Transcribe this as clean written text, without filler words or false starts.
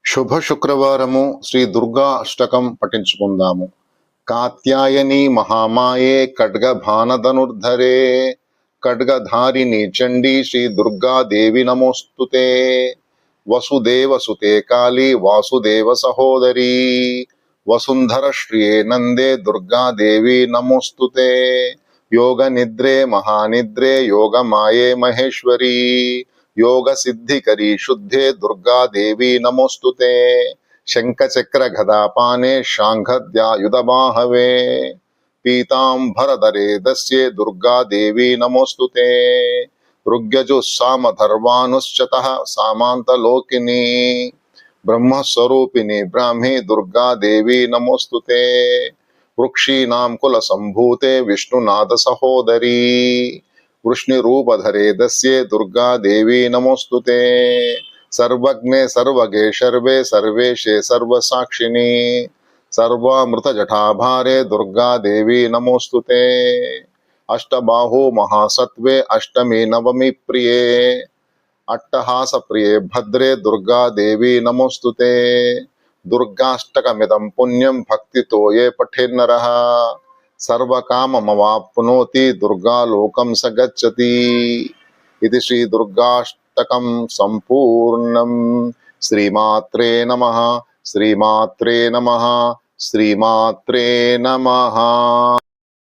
శుభ శుక్రవారము శ్రీ దుర్గా అష్టకం పఠించుకుందాము. కాత్యాయని మహామాయే ఖడ్గభానధనుర్ధరే ఖడ్గధారిణి చండీ శ్రీ దుర్గాదేవి నమోస్తుతే. వసుదేవ సుతే కాళీ వాసుదేవ సహోదరీ వసుంధర శ్రియే నందే దుర్గాదేవి నమోస్తుతే. యోగ నిద్రే మహానిద్రే యోగమాయే మహేశ్వరీ యోగ సిద్ధికరీ శుద్ధే దుర్గాదేవి నమోస్తుతే. శంఖచక్ర గదాపానే శాంఘద్యాయుధబాహవే పీతాంబరధరే దస్యే దుర్గాదేవి నమోస్తుతే. ఋగ్యజుస్సామధర్వానుశ్చతః సామాంతలోకిని బ్రహ్మస్వరూపిణి బ్రాహ్మీ దుర్గాదేవి నమోస్తుతే. వృక్షీణాం కుల సంభూతే విష్ణునాథ సహోదరీ వృష్ణిరూపధరే దస్యే దుర్గాదేవి నమోస్తుతే. సర్వజ్ఞే సర్వగే శర్వే సర్వేశే సర్వసాక్షిణి సర్వామృతజఠాభారే దుర్గాదేవి నమోస్తుతే. అష్టబాహో మహాసత్వే అష్టమి నవమి ప్రియే అట్టహాస ప్రియే భద్రే దుర్గాదేవి నమోస్తుతే. దుర్గాష్టకమిదం పుణ్యం భక్తితో ఏ పఠేన్నరః సర్వకామమవాప్నోతి దుర్గాలోకం స గచ్చతి. ఇది శ్రీ దుర్గాష్టకం సంపూర్ణం. శ్రీమాత్రే నమః శ్రీమాత్రే నమః శ్రీమాత్రే నమః.